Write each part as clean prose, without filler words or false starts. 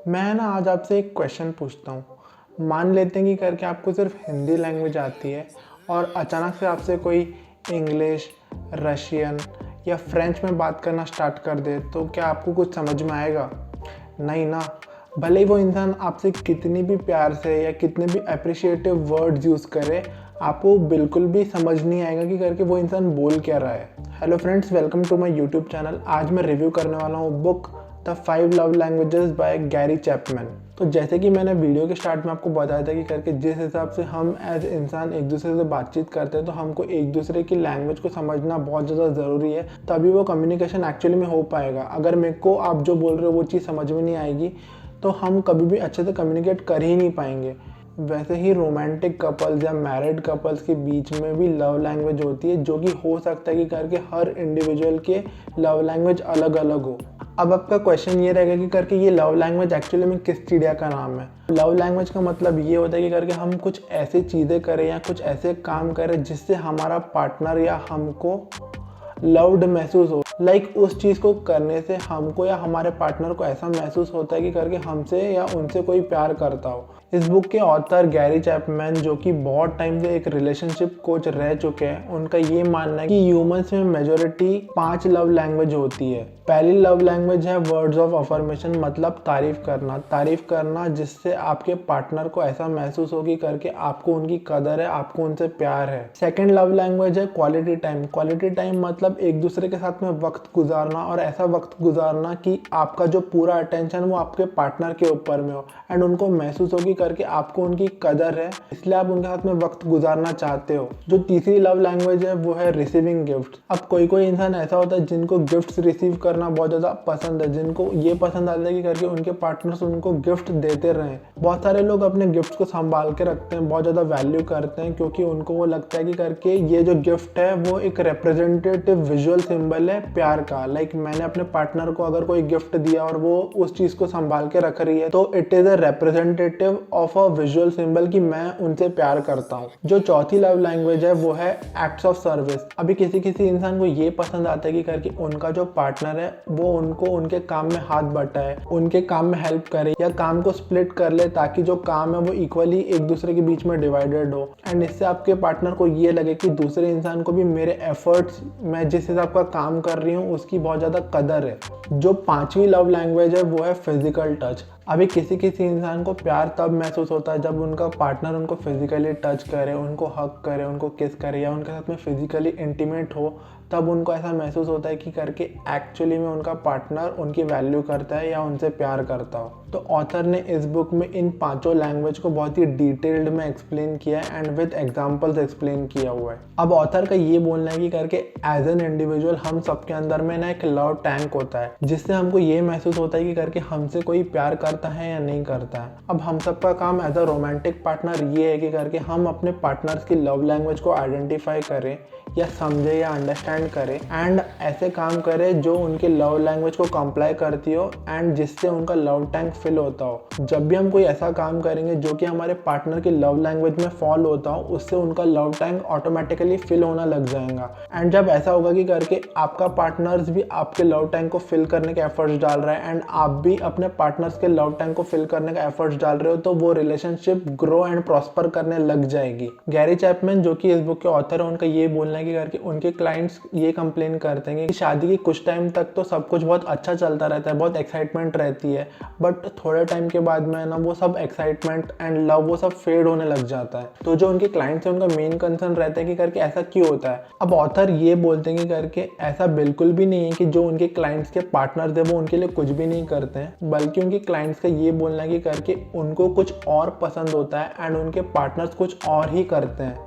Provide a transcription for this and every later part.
मैं ना आज आपसे एक क्वेश्चन पूछता हूँ। मान लेते हैं कि करके आपको सिर्फ हिंदी लैंग्वेज आती है और अचानक से आपसे कोई इंग्लिश, रशियन या फ्रेंच में बात करना स्टार्ट कर दे, तो क्या आपको कुछ समझ में आएगा? नहीं ना। भले ही वो इंसान आपसे कितनी भी प्यार से या कितने भी अप्रिशिएटिव वर्ड्स यूज़ करे, आपको बिल्कुल भी समझ नहीं आएगा कि करके वो इंसान बोल क्या रहा है। Hello friends, welcome to my YouTube channel. आज मैं रिव्यू करने वाला हूँ book the 5 love languages by Gary Chapman. तो जैसे कि मैंने वीडियो के स्टार्ट में आपको बताया था कि करके जिस हिसाब से हम एज इंसान एक दूसरे से बातचीत करते हैं, तो हमको एक दूसरे की लैंग्वेज को समझना बहुत ज़्यादा ज़रूरी है, तभी वो कम्युनिकेशन एक्चुअली में हो पाएगा। अगर मेरे को आप जो बोल रहे हो वो चीज़ समझ में नहीं आएगी, तो हम कभी भी अच्छे से कम्युनिकेट कर ही नहीं पाएंगे। वैसे ही रोमांटिक कपल्स या मैरिड कपल्स के बीच में भी लव लैंग्वेज होती है, जो कि हो सकता है कि करके हर इंडिविजुअल के लव लैंग्वेज अलग अलग हो। अब आपका क्वेश्चन ये रहेगा कि करके ये लव लैंग्वेज एक्चुअली में किस चिड़िया का नाम है। लव लैंग्वेज का मतलब ये होता है कि करके हम कुछ ऐसी चीज़ें करें या कुछ ऐसे काम करें जिससे हमारा पार्टनर या हमको लव्ड महसूस हो। उस चीज़ को करने से हमको या हमारे पार्टनर को ऐसा महसूस होता है कि करके हमसे या उनसे कोई प्यार करता हो। इस बुक के ऑथर गैरी चैपमैन, जो कि बहुत टाइम से एक रिलेशनशिप कोच रह चुके हैं, उनका ये मानना है कि ह्यूमंस में मेजोरिटी 5 लव लैंग्वेज होती है। पहली लव लैंग्वेज है वर्ड्स ऑफ अफर्मेशन, मतलब तारीफ करना जिससे आपके पार्टनर को ऐसा महसूस हो कि करके आपको उनकी कदर है, आपको उनसे प्यार है। सेकंड लव लैंग्वेज है क्वालिटी टाइम मतलब एक दूसरे के साथ में वक्त गुजारना, और ऐसा वक्त गुजारना कि आपका जो पूरा अटेंशन वो आपके पार्टनर के ऊपर में हो एंड उनको महसूस हो कि करके आपको उनकी कदर है, इसलिए आप उनके साथ में वक्त गुजारना चाहते हो। जो तीसरी लव लैंग्वेज है वो है रिसीविंग गिफ्ट। अब कोई इंसान ऐसा होता है जिनको गिफ्ट्स रिसीव करना बहुत ज़्यादा पसंद है, जिनको ये पसंद आता है कि करके उनके पार्टनर्स उनको गिफ्ट देते रहें। बहुत सारे लोग अपने गिफ्ट्स को संभाल के रखते हैं, बहुत ज़्यादा वैल्यू करते हैं, क्योंकि उनको वो लगता है कि करके ये जो गिफ्ट है वो एक रिप्रेजेंटेटिव विजुअल सिंबल है प्यार का। मैंने अपने पार्टनर को अगर कोई गिफ्ट दिया और वो उस चीज़ को संभाल के रख रही है, तो it is a representative of a visual symbol कि मैं उनसे प्यार करता हूँ। जो चौथी लव लैंग्वेज है वो है एक्ट्स ऑफ सर्विस। अभी किसी इंसान को ये पसंद आता है कि करके उनका जो पार्टनर है वो उनको उनके काम में हाथ बटाए, उनके काम में हेल्प करे या काम को स्प्लिट कर ले, ताकि जो काम है वो इक्वली एक दूसरे के बीच में डिवाइडेड हो। एंड इससे आपके पार्टनर को ये लगे कि दूसरे इंसान को भी मेरे एफर्ट्स, मैं जिस हिसाब का काम कर रही हूँ उसकी बहुत ज़्यादा कदर है। जो पांचवी लव लैंग्वेज है वो है फिजिकल टच। अभी किसी इंसान को प्यार तब महसूस होता है जब उनका पार्टनर उनको फिजिकली टच करे, उनको हग करे, उनको किस करे या उनके साथ में फिजिकली इंटीमेट हो, तब उनको ऐसा महसूस होता है कि करके एक्चुअली में उनका पार्टनर उनकी वैल्यू करता है या उनसे प्यार करता हो। तो ऑथर ने इस बुक में इन पांचों लैंग्वेज को बहुत ही डिटेल्ड में एक्सप्लेन किया है एंड विद एग्जांपल्स एक्सप्लेन किया हुआ है। अब ऑथर का ये बोलना है कि करके एज एन इंडिविजुअल हम सबके अंदर में ना एक लव टैंक होता है, जिससे हमको ये महसूस होता है कि करके हमसे कोई प्यार करता है या नहीं करता है। अब हम सबका काम एज अ रोमांटिक पार्टनर ये है कि करके हम अपने पार्टनर्स की लव लैंग्वेज को आइडेंटिफाई करें या समझे या अंडरस्टैंड करें एंड ऐसे काम करें जो उनके लव लैंग्वेज को कंप्लाई करती हो एंड जिससे उनका लव टैंक फिल होता हो। जब भी हम कोई ऐसा काम करेंगे जो कि हमारे पार्टनर की लव लैंग्वेज में फॉल होता हो, उससे उनका लव टैंक ऑटोमेटिकली फिल होना लग जाएगा। एंड जब ऐसा होगा कि करके आपका पार्टनर्स भी आपके लव टैंक को फिल करने के एफर्ट्स डाल रहा है एंड आप भी अपने पार्टनर्स के लव टैंक को फिल करने का एफर्ट्स डाल रहे हो, तो वो रिलेशनशिप ग्रो एंड प्रॉस्पर करने लग जाएगी। गैरी चैपमैन, जो कि इस बुक के ऑथर है, उनका ये बोलना है कि करके उनके क्लाइंट्स ये कंप्लेन करते हैं कि शादी के कुछ टाइम तक तो सब कुछ बहुत अच्छा चलता रहता है, बहुत एक्साइटमेंट रहती है, बट थोड़े टाइम के बाद में ना वो सब एक्साइटमेंट एंड लव वो सब फेड होने लग जाता है। तो जो उनके क्लाइंट्स हैं उनका मेन कंसर्न रहता है कि करके ऐसा क्यों होता है। अब ऑथर ये बोलते हैं कि करके ऐसा बिल्कुल भी नहीं है कि जो उनके क्लाइंट्स के पार्टनर थे वो उनके लिए कुछ भी नहीं करते हैं, बल्कि उनके क्लाइंट्स का ये बोलना है कि करके उनको कुछ और पसंद होता है एंड उनके पार्टनर्स कुछ और ही करते हैं।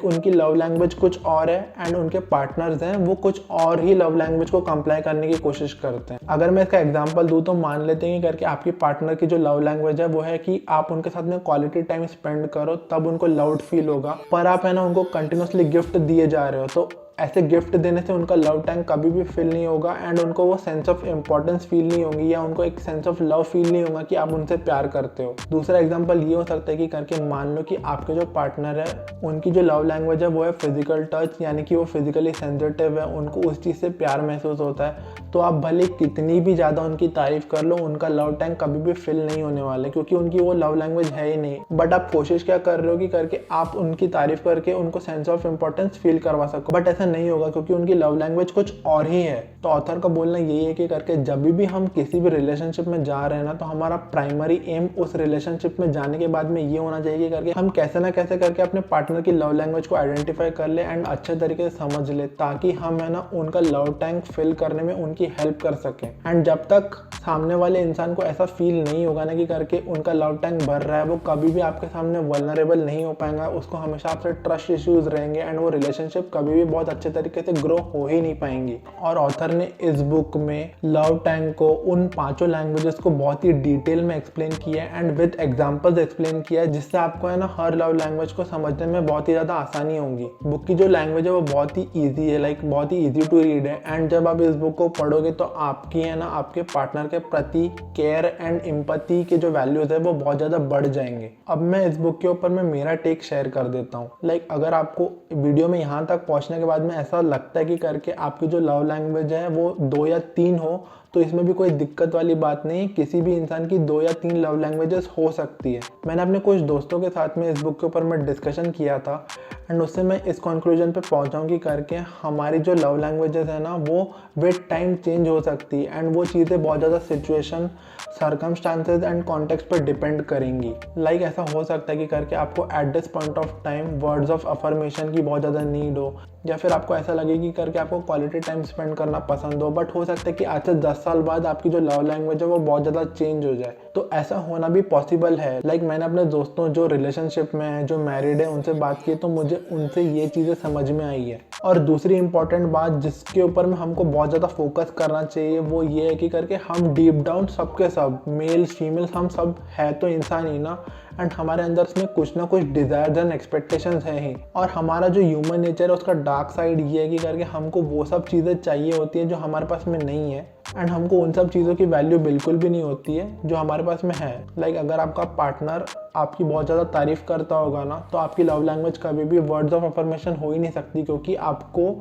उनकी लव लैंग्वेज कुछ और है एंड उनके पार्टनर्स हैं वो कुछ और ही लव लैंग्वेज को कंप्लाई करने की कोशिश करते हैं। अगर मैं इसका एग्जांपल दूं तो मान लेते हैं कि करके आपकी पार्टनर की जो लव लैंग्वेज है वो है कि आप उनके साथ में क्वालिटी टाइम स्पेंड करो, तब उनको लव्ड फील होगा, पर आप है ना उनको कंटिन्यूसली गिफ्ट दिए जा रहे हो, तो ऐसे गिफ्ट देने से उनका लव टैंक कभी भी फिल नहीं होगा एंड उनको वो सेंस ऑफ इम्पोर्टेंस फील नहीं होगी या उनको एक सेंस ऑफ लव फील नहीं होगा कि आप उनसे प्यार करते हो। दूसरा एग्जांपल ये हो सकता है कि करके मान लो कि आपके जो पार्टनर है उनकी जो लव लैंग्वेज है वो है फिजिकल टच, यानी कि वो फिजिकली सेंसिटिव है, उनको उस चीज़ से प्यार महसूस होता है। तो आप भले कितनी भी ज़्यादा उनकी तारीफ कर लो, उनका लव टैंक कभी भी फिल नहीं होने वाला क्योंकि उनकी वो लव लैंग्वेज है ही नहीं। बट आप कोशिश क्या कर रहे हो कि करके आप उनकी तारीफ करके उनको सेंस ऑफ इम्पोर्टेंस फील करवा सको, बट ऐसा नहीं होगा क्योंकि उनकी लव लैंग्वेज कुछ और ही है। तो ऑथर का बोलना यही है कि करके जब भी हम किसी भी रिलेशनशिप में जा रहे हैं ना, तो हमारा प्राइमरी एम उस रिलेशनशिप में जाने के बाद में ये होना चाहिए कि करके हम कैसे ना कैसे करके अपने पार्टनर की लव लैंग्वेज को आइडेंटिफाई कर ले एंड अच्छे तरीके से समझ ले, ताकि हम है ना उनका लव टैंक फिल करने में उनकी हेल्प कर सकें। एंड जब तक सामने वाले इंसान को ऐसा फील नहीं होगा ना कि करके उनका लव टैंक भर रहा है, वो कभी भी आपके सामने वल्नरेबल नहीं हो पाएगा, उसको हमेशा आपसे ट्रस्ट इश्यूज रहेंगे एंड वो रिलेशनशिप कभी भी बहुत अच्छे तरीके से ग्रो हो ही नहीं पाएंगी। और ऑथर ने इस बुक में लव टैंक को उन 5 लैंग्वेजेस को बहुत ही डिटेल में एक्सप्लेन किया है एंड विद एग्जांपल्स एक्सप्लेन किया है, जिससे आपको है ना हर लव लैंग्वेज को समझने में बहुत ही ज़्यादा आसानी होगी। बुक की जो लैंग्वेज है वो बहुत ही ईजी है, लाइक बहुत ही ईजी टू रीड है एंड जब आप इस बुक को पढ़ोगे तो आपकी है ना आपके पार्टनर के प्रति केयर एंड एम्पैथी के जो वैल्यूज है वो बहुत ज़्यादा बढ़ जाएंगे। अब मैं इस बुक के ऊपर मैं मेरा टेक शेयर कर देता हूँ। लाइक अगर आपको वीडियो में यहाँ तक पहुँचने के बाद में ऐसा लगता है कि करके आपकी जो लव लैंग्वेज है वो 2 या 3 हो, तो इसमें भी कोई दिक्कत वाली बात नहीं। किसी भी इंसान की 2 या 3 लव लैंग्वेजेस हो सकती है। मैंने अपने कुछ दोस्तों के साथ में इस बुक के ऊपर मैं डिस्कशन किया था एंड उससे मैं इस कंक्लूजन पे पहुंचा हूं कि करके हमारी जो लव लैंग्वेजेस है ना वो विद टाइम चेंज हो सकती है एंड वो चीज़ें बहुत ज़्यादा सिचुएशन, सर्कमस्टांसेस एंड कॉन्टेक्स्ट पर डिपेंड करेंगी। लाइक ऐसा हो सकता है कि करके आपको at this point of time words of affirmation की बहुत ज़्यादा नीड हो, या फिर आपको ऐसा लगे कि करके आपको क्वालिटी टाइम स्पेंड करना पसंद हो, बट हो सकता है कि आज से 10 साल बाद आपकी जो लव लैंग्वेज है वो बहुत ज़्यादा चेंज हो जाए। तो ऐसा होना भी पॉसिबल है। लाइक मैंने अपने दोस्तों जो रिलेशनशिप में है, जो मैरिड है, उनसे बात की तो मुझे उनसे ये चीज़ें समझ में आई है। और दूसरी इंपॉर्टेंट बात जिसके ऊपर में हमको बहुत ज़्यादा फोकस करना चाहिए वो ये है कि करके हम डीप डाउन सबके सब मेल्स फीमेल्स हम सब है तो इंसान ही ना, एंड हमारे अंदर में कुछ ना कुछ डिज़ायर्स एंड एक्सपेक्टेशंस हैं ही। और हमारा जो ह्यूमन नेचर है उसका डार्क साइड ये है कि करके हमको वो सब चीज़ें चाहिए होती है जो हमारे पास में नहीं है एंड हमको उन सब चीज़ों की वैल्यू बिल्कुल भी नहीं होती है जो हमारे पास में है। लाइक अगर आपका पार्टनर आपकी बहुत ज़्यादा तारीफ़ करता होगा ना, तो आपकी लव लैंग्वेज कभी भी वर्ड्स ऑफ अफर्मेशन हो ही नहीं सकती, क्योंकि आपको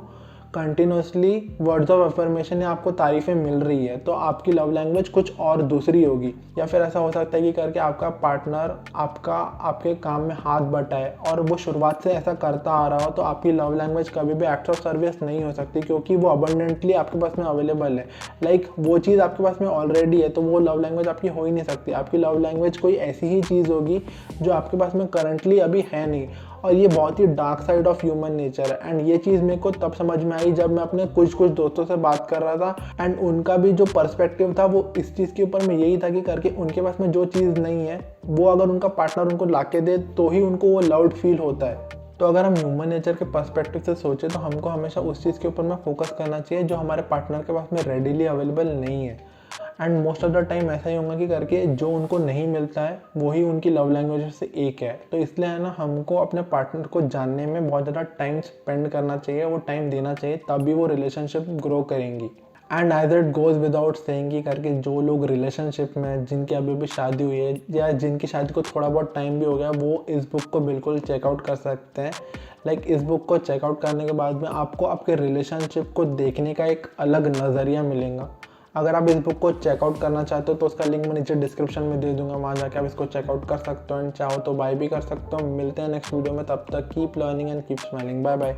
कंटिन्यूसली वर्ड्स ऑफ अफर्मेशन या आपको तारीफ़ें मिल रही है, तो आपकी लव लैंग्वेज कुछ और दूसरी होगी। या फिर ऐसा हो सकता है कि करके आपका पार्टनर आपके काम में हाथ बटाए और वो शुरुआत से ऐसा करता आ रहा हो, तो आपकी लव लैंग्वेज कभी भी एक्ट ऑफ सर्विस नहीं हो सकती, क्योंकि वो अबंडेंटली आपके पास में अवेलेबल है। लाइक वो चीज़ आपके पास में ऑलरेडी है, तो वो लव लैंग्वेज आपकी हो ही नहीं सकती। आपकी लव लैंग्वेज कोई ऐसी ही चीज़ होगी जो आपके पास में करंटली अभी है नहीं। और ये बहुत ही dark side of human nature है एंड ये चीज़ मेरे को तब समझ में आई जब मैं अपने कुछ दोस्तों से बात कर रहा था एंड उनका भी जो पर्सपेक्टिव था वो इस चीज़ के ऊपर में यही था कि करके उनके पास में जो चीज़ नहीं है वो अगर उनका पार्टनर उनको ला के दे तो ही उनको वो लव्ड फील होता है। तो अगर हम ह्यूमन नेचर के पर्सपेक्टिव से सोचें तो हमको हमेशा उस चीज़ के ऊपर में फोकस करना चाहिए जो हमारे पार्टनर के पास में रेडिली अवेलेबल नहीं है। And most of the time ऐसा ही होगा कि करके जो उनको नहीं मिलता है वही उनकी लव लैंग्वेज से एक है। तो इसलिए है ना हमको अपने पार्टनर को जानने में बहुत ज़्यादा टाइम स्पेंड करना चाहिए, वो टाइम देना चाहिए, तभी वो रिलेशनशिप ग्रो करेंगी। And as it goes without saying कि करके जो लोग रिलेशनशिप में जिनकी अभी भी शादी हुई है या जिनकी शादी को थोड़ा बहुत टाइम भी हो गया, वो इस बुक को बिल्कुल चेकआउट कर सकते हैं। लाइक इस बुक को चेकआउट करने के बाद में आपको आपके रिलेशनशिप को देखने का एक अलग नज़रिया मिलेगा। अगर आप इस बुक को चेकआउट करना चाहते हो तो उसका लिंक मैं नीचे डिस्क्रिप्शन में दे दूंगा, वहाँ जाके आप इसको चेकआउट कर सकते हो एंड चाहो तो बाय भी कर सकते हो। मिलते हैं नेक्स्ट वीडियो में, तब तक keep learning and keep smiling. Bye bye.